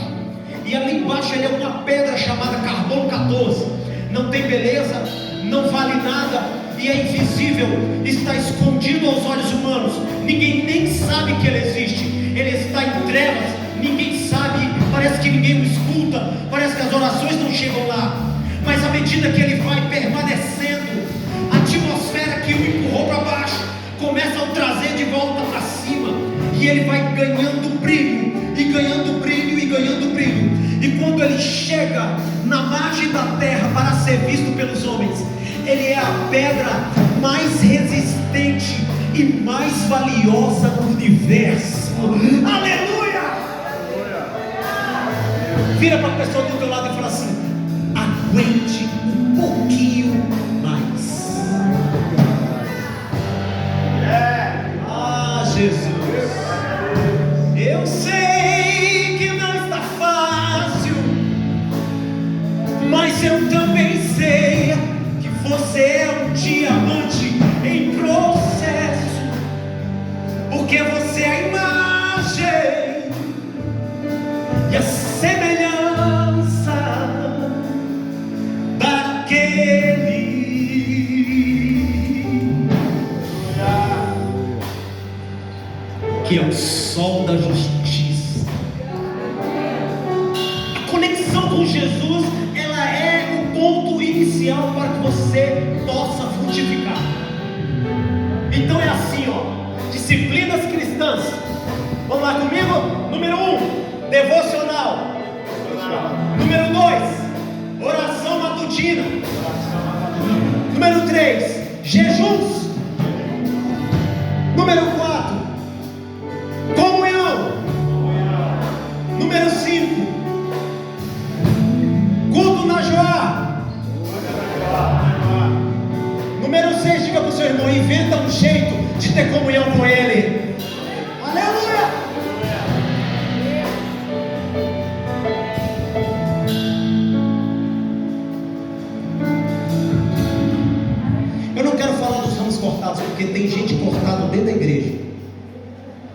e ali embaixo ele é uma pedra chamada carbono 14, não tem beleza, não vale nada, e é invisível, está escondido aos olhos humanos, ninguém nem sabe que ele existe, ele está em trevas, ninguém sabe, parece que ninguém o escuta, parece que as orações não chegam lá, mas à medida que ele vai permanecendo, a atmosfera que o empurrou para baixo, começa a o trazer de volta para cima, e ele vai ganhando brilho, e ganhando brilho, e ganhando brilho, e quando ele chega na margem da terra para ser visto pelos homens, ele é a pedra mais resistente e mais valiosa do universo. Aleluia! Vira para a pessoa do teu lado e fala assim: aguente um pouquinho mais. Ah, Jesus, eu sei que não está fácil, mas eu também sei que você é um diamante em processo, porque você é a imagem e a semelhança daquele que é o sol da justiça. A conexão com Jesus, ela é o ponto inicial para que você possa frutificar. Então é assim, ó, disciplinas cristãs. Vamos lá comigo? Número 1, devocional. Número 2, oração matutina. Número 3, jejuns. Número 4, comunhão. Número 5, culto na Joá. Número 6, diga para o seu irmão: inventa um jeito de ter comunhão com ele. Aleluia! Eu não quero falar dos ramos cortados, porque tem gente cortada dentro da igreja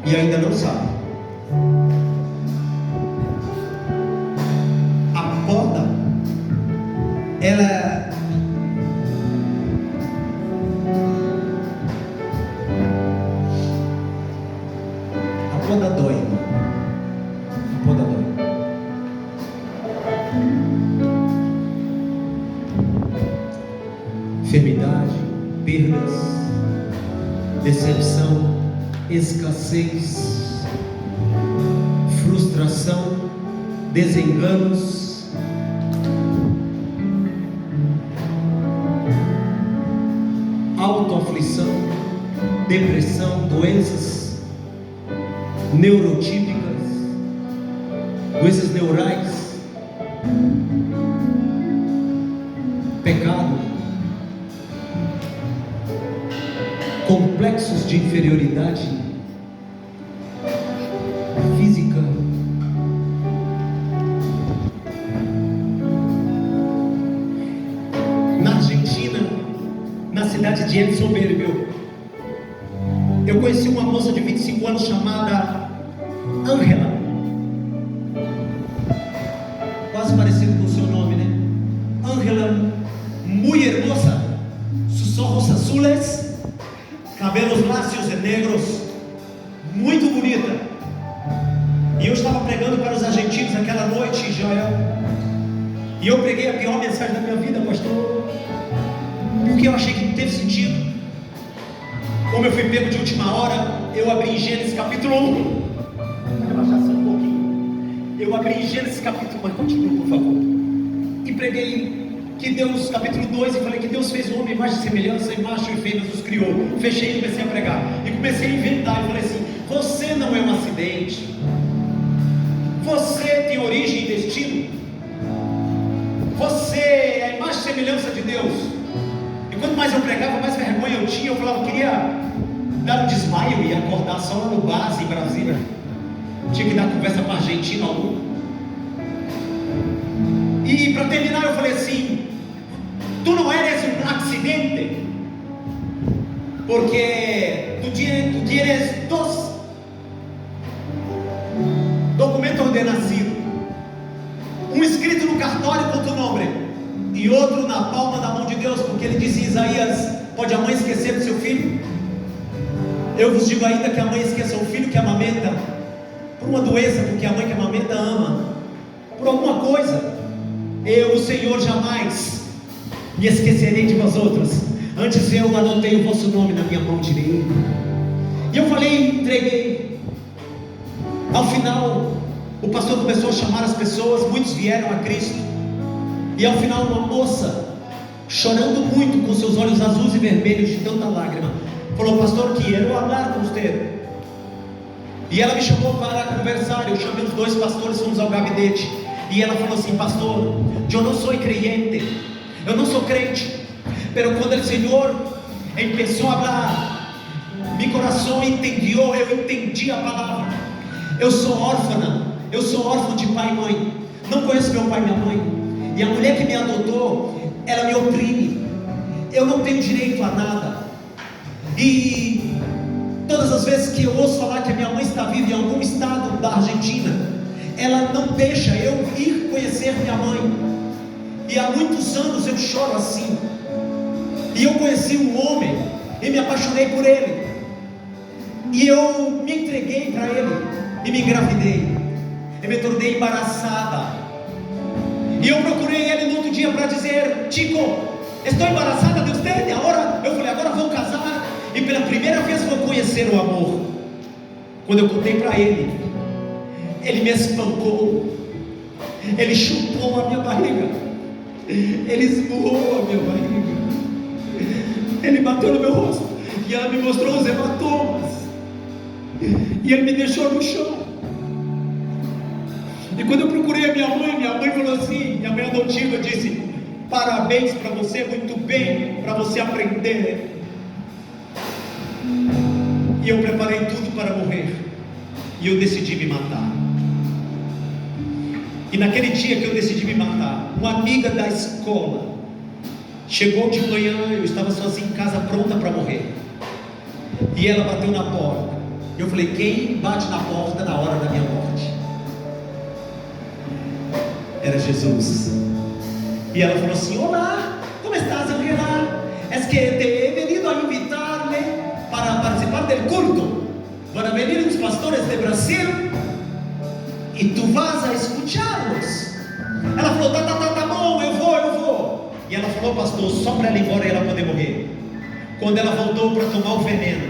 e ainda não sabe. A poda, ela dói, a poda dói. Enfermidade, perdas, decepção, escassez, frustração, desenganos, autoaflição, depressão, doenças neurotípicas, doenças neurais, pecado, complexos de inferioridade física, na Argentina, na cidade de Edson Bergel, eu conheci uma moça de 25 anos chamada Ángela, quase parecido com o seu nome, né? Ángela, muy hermosa, sus ojos azules, negros, muito bonita. E eu estava pregando para os argentinos aquela noite, Joel. E eu preguei a pior mensagem da minha vida, pastor, porque eu achei que não teve sentido. Como eu fui pego de última hora, eu abri em Gênesis capítulo 1. Vai relaxar só um pouquinho. Eu abri em Gênesis capítulo 1, mas continue, por favor. E preguei que Deus, capítulo 2, e falei que Deus fez o homem em imagem e semelhança, e macho e fêmea os criou. Fechei e comecei a pregar. E comecei a inventar, e falei assim: você não é um acidente. Você tem origem e destino. Você é a imagem e semelhança de Deus. E quanto mais eu pregava, mais vergonha eu tinha. Eu falava, eu queria dar um desmaio e acordar só lá no base em Brasília. Tinha que dar conversa para argentino algum. E para terminar eu falei assim: tu não eres um acidente, porque tu tienes dos documentos de nacido, um escrito no cartório com tu nome e outro na palma da mão de Deus, porque ele disse em Isaías: pode a mãe esquecer do seu filho? Eu vos digo ainda que a mãe esqueça o filho que amamenta, por uma doença, porque a mãe que amamenta ama, por alguma coisa. Eu, o Senhor, jamais me esquecerei de vós outros. Antes eu anotei o vosso nome na minha mão direita. E eu falei, entreguei. Ao final, o pastor começou a chamar as pessoas, muitos vieram a Cristo. E ao final, uma moça, chorando muito, com seus olhos azuis e vermelhos de tanta lágrima, falou: pastor, quero falar com você. E ela me chamou para conversar. Eu chamei os dois pastores, fomos ao gabinete. E ela falou assim: pastor, eu não sou creyente, eu não sou crente, pero quando o Senhor começou a falar, meu coração entendeu, eu entendi a palavra. Eu sou órfã, eu sou órfã de pai e mãe, não conheço meu pai e minha mãe, e a mulher que me adotou, ela me oprime, eu não tenho direito a nada. E todas as vezes que eu ouço falar que a minha mãe está viva em algum estado da Argentina, ela não deixa eu ir conhecer minha mãe. E há muitos anos eu choro assim. E eu conheci um homem e me apaixonei por ele. E eu me entreguei para ele e me engravidei. E me tornei embaraçada. E eu procurei ele no outro dia para dizer: Chico, estou embaraçada de você. Agora eu falei: agora vou casar e pela primeira vez vou conhecer o amor. Quando eu contei para ele, ele me espancou, ele chupou a minha barriga, ele esmurrou a minha barriga, ele bateu no meu rosto, e ela me mostrou os hematomas, e ele me deixou no chão. E quando eu procurei a minha mãe falou assim, minha mãe adotiva disse: parabéns para você, muito bem, para você aprender. E eu preparei tudo para morrer, e eu decidi me matar. E naquele dia que eu decidi me matar, uma amiga da escola chegou de manhã, eu estava sozinho em casa, pronta para morrer. E ela bateu na porta. Eu falei: quem bate na porta na hora da minha morte? Era Jesus. E ela falou assim: olá, como estás, Angela? Es que te he venido a invitarle para participar del culto. Van a venir os pastores de Brasil e tu vas a escuchá-los. Ela falou: tá bom, eu vou. E ela falou: pastor, só para ela ir embora e ela poder morrer. Quando ela voltou para tomar o veneno,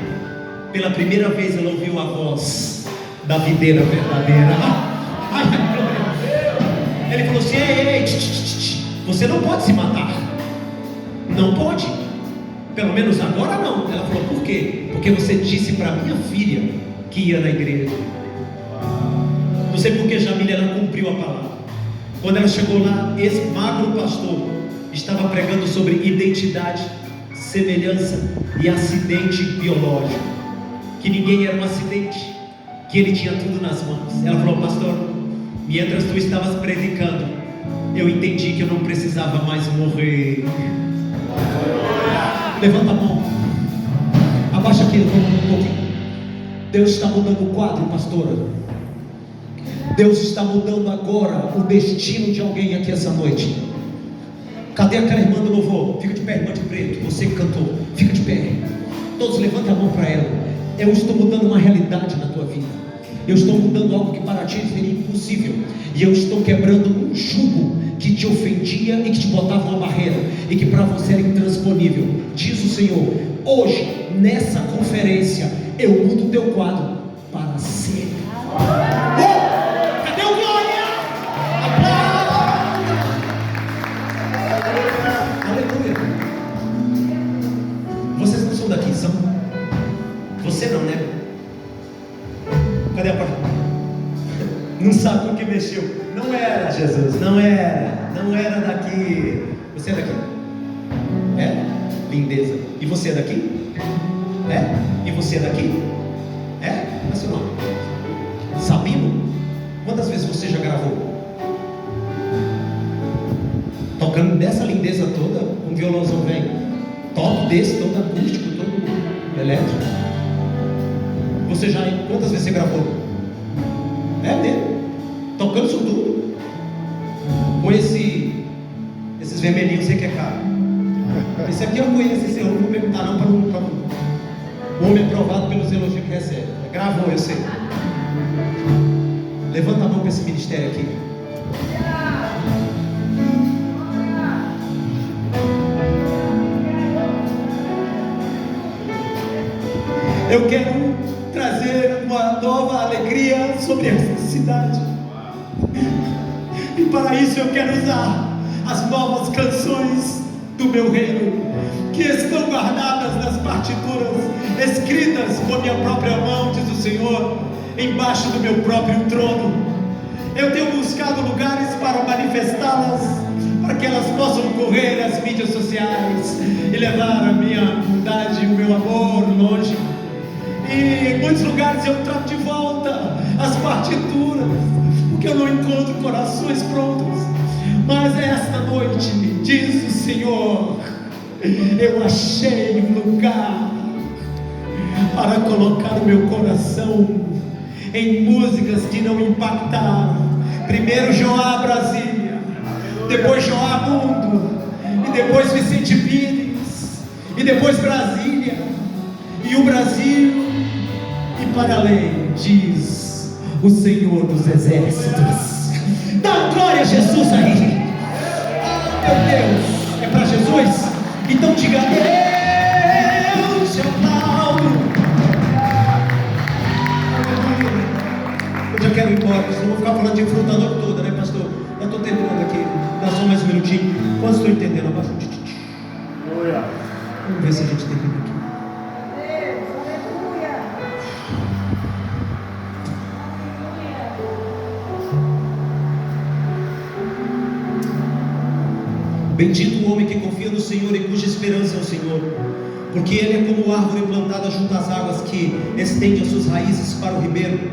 pela primeira vez ela ouviu a voz da videira verdadeira. Ele falou assim: ei, você não pode se matar. Não pode. Pelo menos agora não. Ela falou: por quê? Porque você disse para minha filha que ia na igreja. Não sei porque Jamília, ela cumpriu a palavra. Quando ela chegou lá, esse magro pastor estava pregando sobre identidade, semelhança e acidente biológico, que ninguém era um acidente, que ele tinha tudo nas mãos. Ela falou: pastor, mientras tu estavas predicando, eu entendi que eu não precisava mais morrer. Levanta a mão, abaixa aqui um pouquinho. Deus está mudando o quadro, pastora. Deus está mudando agora o destino de alguém aqui essa noite. Cadê aquela irmã do louvor? Fica de pé, irmã de preto, você que cantou, fica de pé. Todos levantem a mão para ela. Eu estou mudando uma realidade na tua vida. Eu estou mudando algo que para ti seria impossível. E eu estou quebrando um jugo que te ofendia e que te botava uma barreira e que para você era intransponível. Diz o Senhor: hoje, nessa conferência, eu mudo o teu quadro para sempre. Cadê o glória? Aleluia. Vocês não são daqui, são? Você não, né? Cadê a parte? Não sabe com o que mexeu. Não era, Jesus, não era daqui. Você é daqui? É? Lindeza. E você é daqui? É? E você é daqui? É? Mas seu nome? Sabino? Quantas vezes você já gravou? Tocando dessa lindeza toda, um violãozão velho, top desse, todo acústico, todo elétrico. Você já, quantas vezes você gravou? É mesmo? Tocando isso tudo? Com esses vermelhinhos, você que é caro. Esse aqui eu conheço, esse eu não vou perguntar não para o homem aprovado pelos elogios que recebe. Gravou, eu sei. Levanta a mão para esse ministério aqui. Eu quero trazer uma nova alegria sobre essa cidade. E para isso eu quero usar as novas canções do meu reino, que estão guardadas nas partituras, escritas com a minha própria mão, diz o Senhor, embaixo do meu próprio trono. Eu tenho buscado lugares para manifestá-las, para que elas possam correr às mídias sociais e levar a minha bondade e o meu amor longe. E em muitos lugares eu trago de volta as partituras, porque eu não encontro corações prontos. Mas esta noite, diz o Senhor, eu achei um lugar para colocar o meu coração em músicas que não impactaram. Primeiro Joá Brasília, depois Joá Mundo, e depois Vicente Pires, e depois Brasília, e o Brasil, e para além, diz o Senhor dos Exércitos. Dá glória a Jesus aí. Oh, meu Deus, é para Jesus? Então diga: Deus, eu aplaudo. Eu já quero ir embora, senão eu vou ficar falando de fruta a noite toda, né, pastor? Eu estou terminando aqui, dá só mais um minutinho. Quantos estão entendendo? Abaixa o titi. Vamos ver se a gente termina aqui. Bendito o homem que confia no Senhor e cuja esperança é o Senhor, porque ele é como árvore plantada junto às águas, que estende as suas raízes para o ribeiro,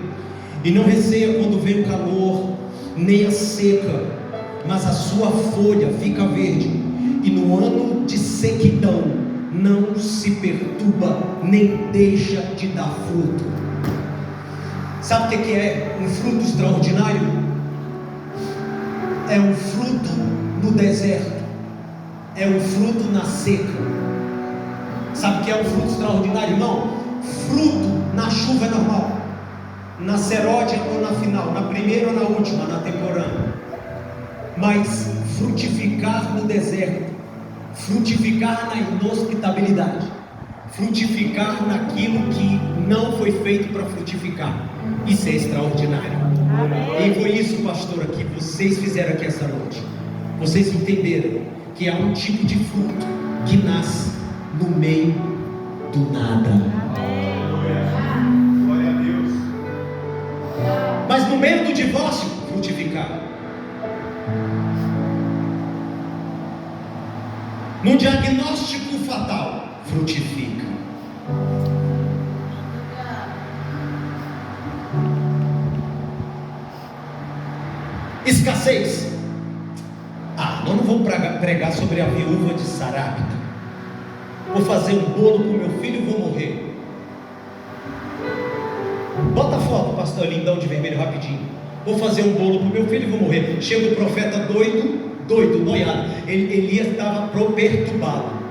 e não receia quando vem o calor, nem a seca, mas a sua folha fica verde, e no ano de sequidão não se perturba, nem deixa de dar fruto. Sabe o que é um fruto extraordinário? É um fruto no deserto, é um fruto na seca. Sabe o que é um fruto extraordinário, irmão? Fruto na chuva é normal, na seródia ou na final, na primeira ou na última, na temporânea. Mas frutificar no deserto, frutificar na inhospitabilidade, frutificar naquilo que não foi feito para frutificar, isso é extraordinário. Amém. E foi isso, pastora, que vocês fizeram aqui essa noite. Vocês entenderam que há um tipo de fruto que nasce no meio do nada. Glória a Deus. Mas no meio do divórcio, frutificar. No diagnóstico fatal, frutifica. Escassez. Nós não vamos pregar sobre a viúva de Sarapta. Vou fazer um bolo para o meu filho e vou morrer. Bota a foto, pastor lindão de vermelho rapidinho. Vou fazer um bolo para o meu filho e vou morrer. Chega o profeta doido, noiado. Elias estava perturbado.